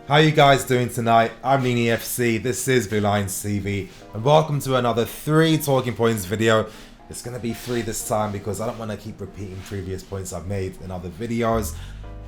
How you guys doing tonight? I'm Nini FC, this is Blue Lions TV, and welcome to another 3 talking points video. It's going to be 3 this time because I don't want to keep repeating previous points I've made in other videos.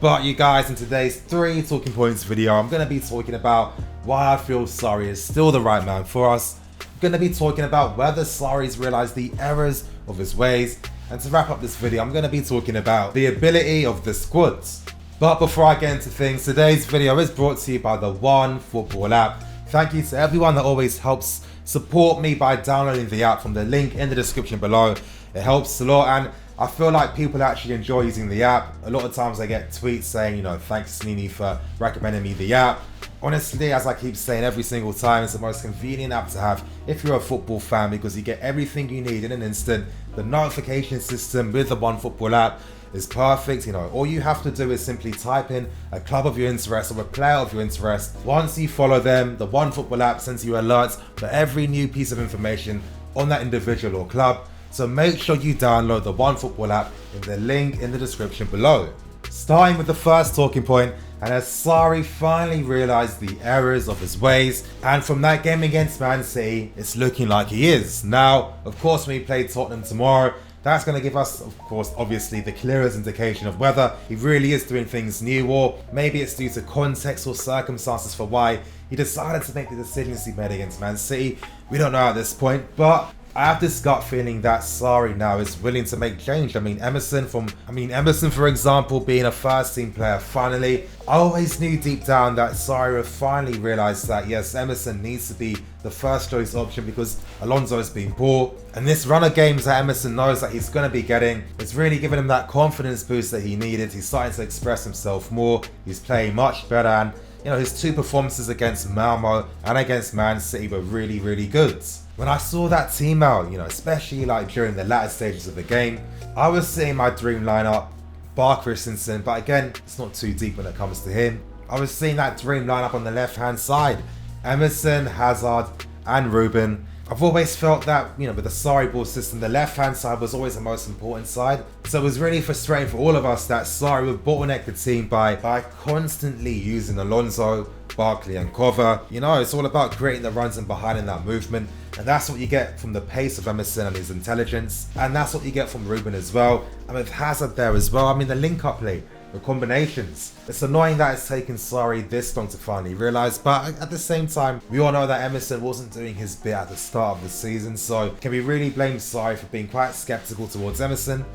But you guys, in today's 3 talking points video, I'm going to be talking about why I feel Sarri is still the right man for us. I'm going to be talking about whether Sarri's realised the errors of his ways. And to wrap up this video, I'm going to be talking about the ability of the squads. But before I get into things, today's video is brought to you by the OneFootball app. Thank you to everyone that always helps support me by downloading the app from the link in the description below. It helps a lot, and I feel like people actually enjoy using the app. A lot of times I get tweets saying, thanks Nini for recommending me the app. Honestly, as I keep saying every single time, it's the most convenient app to have if you're a football fan because you get everything you need in an instant. The notification system with the OneFootball app is perfect. All you have to do is simply type in a club of your interest or a player of your interest. Once you follow them, the OneFootball app sends you alerts for every new piece of information on that individual or club. So make sure you download the OneFootball app in the link in the description below. Starting with the first talking point, and as Sarri finally realised the errors of his ways, and from that game against Man City, it's looking like he is. Now, of course, when we play Tottenham tomorrow, that's going to give us, of course, obviously the clearest indication of whether he really is doing things new, or maybe it's due to context or circumstances for why he decided to make the decisions he made against Man City. We don't know at this point, but I have this gut feeling that Sarri now is willing to make change. Emerson, for example, being a first team player finally, I always knew deep down that Sarri would finally realise that yes, Emerson needs to be the first choice option because Alonso has been poor. And this run of games that Emerson knows that he's going to be getting is really giving him that confidence boost that he needed. He's starting to express himself more. He's playing much better, and his 2 performances against Malmo and against Man City were really, really good. When I saw that team out, especially during the latter stages of the game, I was seeing my dream lineup, bar Christensen, but again, it's not too deep when it comes to him. I was seeing that dream lineup on the left-hand side, Emerson, Hazard, and Ruben. I've always felt that, with the Sarri ball system, the left-hand side was always the most important side. So it was really frustrating for all of us that Sarri would bottleneck the team by constantly using Alonso, Barkley and Cover. It's all about creating the runs and behind in that movement. And that's what you get from the pace of Emerson and his intelligence. And that's what you get from Ruben as well. And with Hazard there as well, the link-up play, the combinations. It's annoying that it's taken Sarri this long to finally realise, but at the same time, we all know that Emerson wasn't doing his bit at the start of the season, so can we really blame Sarri for being quite sceptical towards Emerson?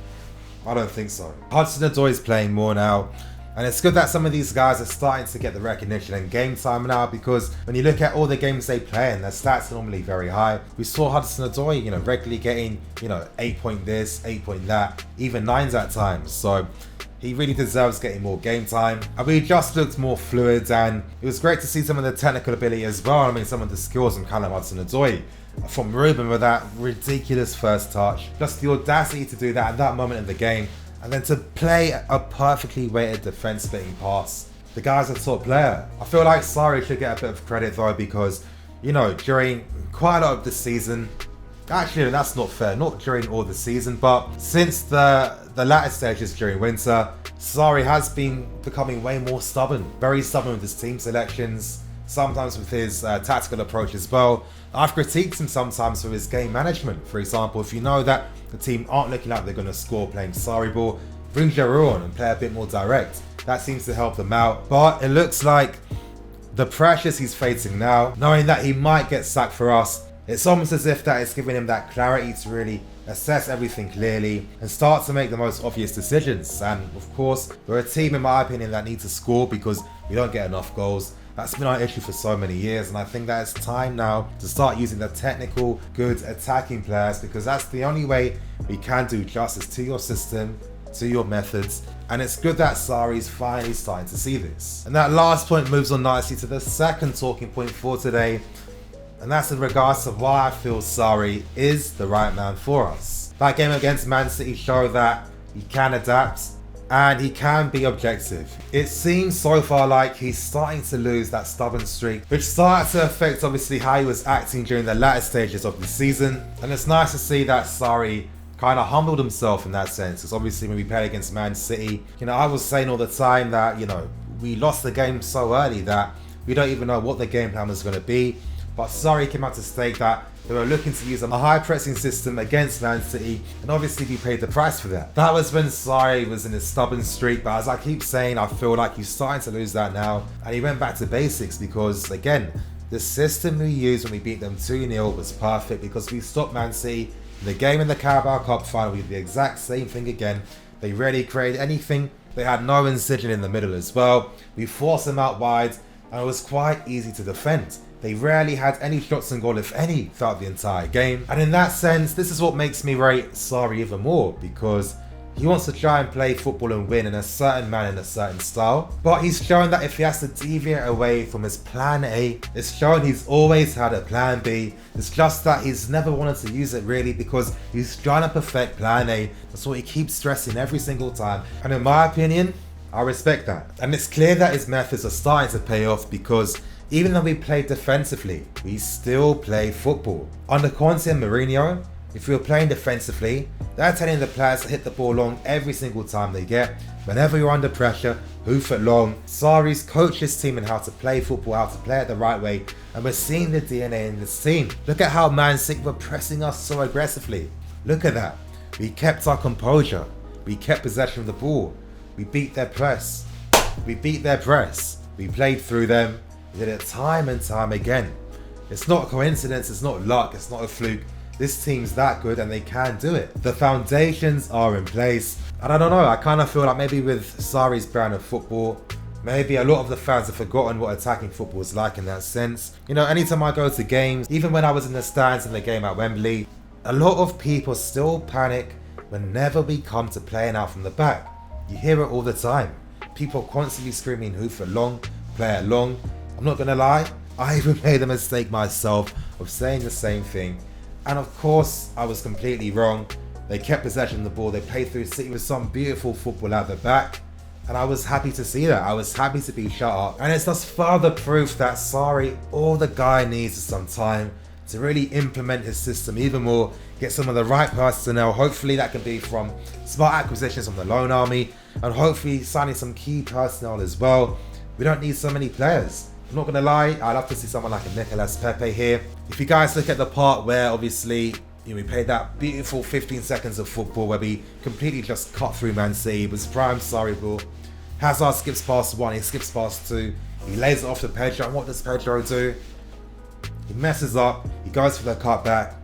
I don't think so. Hudson-Odoi is playing more now, and it's good that some of these guys are starting to get the recognition and game time now, because when you look at all the games they play and their stats are normally very high, we saw Hudson-Odoi, regularly getting, 8 point this, 8 point that, even 9s at times. So he really deserves getting more game time. And we just looked more fluid, and it was great to see some of the technical ability as well. Some of the skills from Callum Hudson-Odoi. From Ruben with that ridiculous first touch. Just the audacity to do that at that moment in the game. And then to play a perfectly weighted defense splitting pass. The guy's a top player. I feel like Sarri should get a bit of credit though, because, during quite a lot of the season, actually that's not fair, not during all the season, but since the latter stages during winter, Sarri has been becoming way more stubborn. Very stubborn with his team selections, sometimes with his tactical approach as well. I've critiqued him sometimes for his game management. For example, if you know that the team aren't looking like they're going to score playing Sarri ball, bring Giroud on and play a bit more direct. That seems to help them out. But it looks like the pressures he's facing now, knowing that he might get sacked for us, it's almost as if that is giving him that clarity to really assess everything clearly and start to make the most obvious decisions. And of course, we're a team, in my opinion, that needs to score because we don't get enough goals. That's been our issue for so many years, and I think that it's time now to start using the technical, good attacking players, because that's the only way we can do justice to your system, to your methods. And it's good that Sarri's finally starting to see this. And that last point moves on nicely to the second talking point for today, and that's in regards to why I feel Sarri is the right man for us. That game against Man City showed that he can adapt and he can be objective. It seems so far like he's starting to lose that stubborn streak, which started to affect obviously how he was acting during the latter stages of the season. And it's nice to see that Sarri kind of humbled himself in that sense, because obviously when we played against Man City, I was saying all the time that, we lost the game so early that We don't even know what the game plan was going to be. But Sarri came out to state that they were looking to use a high pressing system against Man City, and obviously we paid the price for that. That was when Sarri was in his stubborn streak, but as I keep saying, I feel like he's starting to lose that now, and he went back to basics because, again, the system we used when we beat them 2-0 was perfect because we stopped Man City. In the game in the Carabao Cup final, we did the exact same thing again. They rarely created anything. They had no incision in the middle as well. We forced them out wide, and it was quite easy to defend. They rarely had any shots on goal, if any, throughout the entire game. And in that sense, this is what makes me rate Sarri even more, because he wants to try and play football and win in a certain manner, in a certain style. But he's shown that if he has to deviate away from his plan A, it's shown he's always had a plan B. It's just that he's never wanted to use it really because he's trying to perfect plan A. That's what he keeps stressing every single time. And in my opinion, I respect that. And it's clear that his methods are starting to pay off because even though we play defensively, we still play football. Under Conte and Mourinho, if we were playing defensively, they're telling the players to hit the ball long every single time they get. Whenever you're under pressure, hoof it long. Sarri's coached his team in how to play football, how to play it the right way, and we're seeing the DNA in this team. Look at how Man City were pressing us so aggressively. Look at that. We kept our composure. We kept possession of the ball. We beat their press. We beat their press. We played through them. We did it time and time again. It's not a coincidence, it's not luck, it's not a fluke. This team's that good and they can do it. The foundations are in place. And I don't know, I kind of feel like maybe with Sarri's brand of football, maybe a lot of the fans have forgotten what attacking football is like in that sense. You know, anytime I go to games, even when I was in the stands in the game at Wembley, a lot of people still panic whenever we come to playing out from the back. You hear it all the time. People constantly screaming hoof it long, play it long. I'm not gonna lie, I even made the mistake myself of saying the same thing. And of course, I was completely wrong. They kept possession of the ball, they played through City with some beautiful football at the back. And I was happy to see that, I was happy to be shut up. And it's just further proof that Sarri, all the guy needs is some time to really implement his system even more, get some of the right personnel. Hopefully that can be from smart acquisitions from the loan army, and hopefully signing some key personnel as well. We don't need so many players. I'm not gonna lie, I'd love to see someone like a Nicolas Pepe here. If you guys look at the part where obviously we played that beautiful 15 seconds of football where we completely just cut through Man City, it was prime Sarri ball. Hazard skips past one, he skips past two, he lays it off to Pedro, and what does Pedro do? He messes up, he goes for the cutback.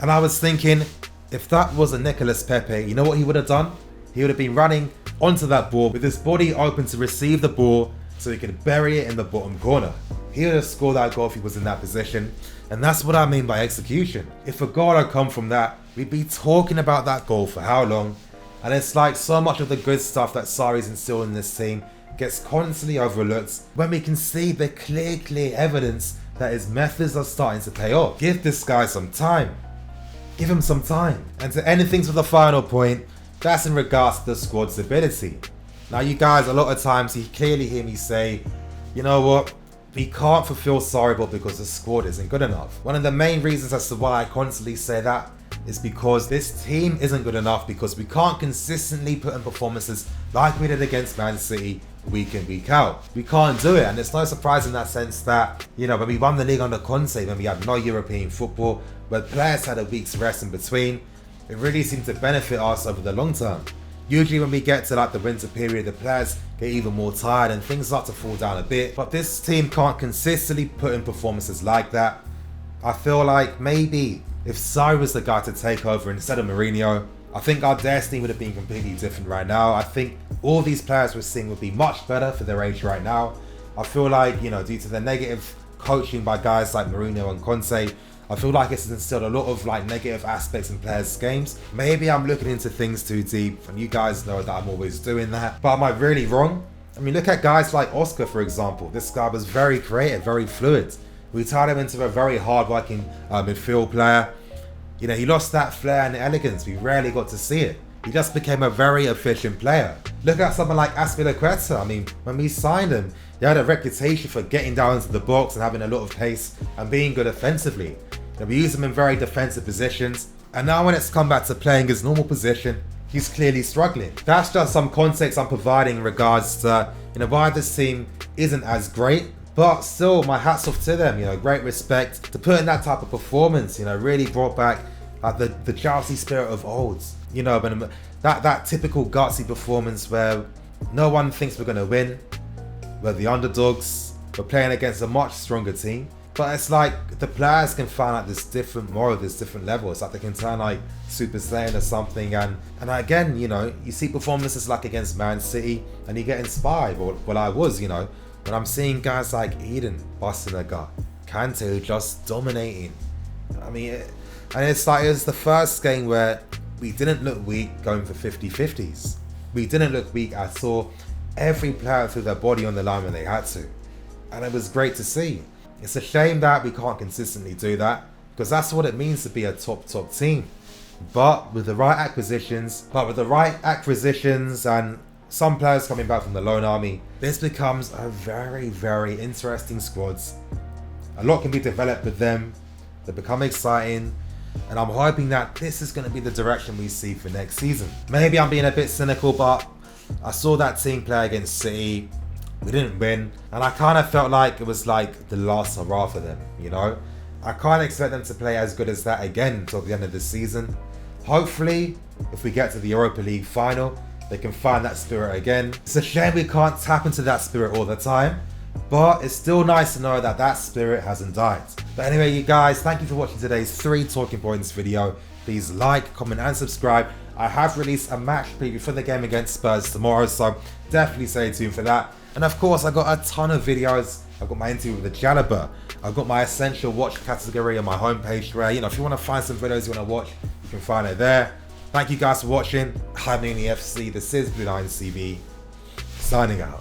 And I was thinking, if that was a Nicolas Pepe, you know what he would have done? He would have been running onto that ball with his body open to receive the ball, so he could bury it in the bottom corner. He would have scored that goal if he was in that position. And that's what I mean by execution. If a goal had come from that, we'd be talking about that goal for how long? And it's like so much of the good stuff that Sarri's instilled in this team gets constantly overlooked when we can see the clear evidence that his methods are starting to pay off. Give this guy some time. Give him some time. And to end things with the final point, that's in regards to the squad's ability. Now you guys, a lot of times you clearly hear me say, you know what, we can't fulfill SARRIBALL because the squad isn't good enough. One of the main reasons as to why I constantly say that is because this team isn't good enough because we can't consistently put in performances like we did against Man City week in, week out. We can't do it, and it's no surprise in that sense that, when we won the league under Conte, when we had no European football, where players had a week's rest in between, it really seemed to benefit us over the long term. Usually when we get to like the winter period, the players get even more tired and things start to fall down a bit. But this team can't consistently put in performances like that. I feel like maybe if Sarri was the guy to take over instead of Mourinho, I think our destiny would have been completely different right now. I think all these players we're seeing would be much better for their age right now. I feel like, due to the negative coaching by guys like Mourinho and Conte, I feel like it's instilled a lot of negative aspects in players' games. Maybe I'm looking into things too deep, and you guys know that I'm always doing that. But am I really wrong? I mean, look at guys like Oscar, for example. This guy was very creative, very fluid. We turned him into a very hard-working midfield player. He lost that flair and elegance. We rarely got to see it. He just became a very efficient player. Look at someone like Azpilicueta. I mean, when we signed him, he had a reputation for getting down into the box and having a lot of pace and being good offensively. We use him in very defensive positions, and now when it's come back to playing his normal position, he's clearly struggling. That's just some context I'm providing in regards to why this team isn't as great, But still, my hat's off to them, you know, great respect to put in that type of performance, you know, really brought back like the Chelsea spirit of old, you know, but that typical gutsy performance where no one thinks we're going to win, we're the underdogs, we're playing against a much stronger team. But it's like the players can find like this different moral, this different level. It's like they can turn like Super Saiyan or something. And again, you know, you see performances like against Man City and you get inspired. Well, I was, you know, when I'm seeing guys like Eden busting a gut, Kante just dominating. I mean, and it's like it was the first game where we didn't look weak going for 50-50s. We didn't look weak at all. Every player threw their body on the line when they had to. And it was great to see. It's a shame that we can't consistently do that, because that's what it means to be a top team. But with the right acquisitions, and some players coming back from the loan army, this becomes a very, very interesting squad. A lot can be developed with them. They become exciting. And I'm hoping that this is going to be the direction we see for next season. Maybe I'm being a bit cynical, but I saw that team play against City. We didn't win, and I kind of felt like it was like the last hurrah for them, you know? I can't expect them to play as good as that again until the end of the season. Hopefully, if we get to the Europa League final, they can find that spirit again. It's a shame we can't tap into that spirit all the time, but it's still nice to know that that spirit hasn't died. But anyway, you guys, thank you for watching today's 3 talking points video. Please like, comment and subscribe. I have released a match preview for the game against Spurs tomorrow, so definitely stay tuned for that. And of course, I got a ton of videos. I've got my interview with the Jalaba. I've got my essential watch category on my homepage where, you know, if you want to find some videos you want to watch, you can find it there. Thank you guys for watching. I'm NEFC. This is Blue Line CV. Signing out.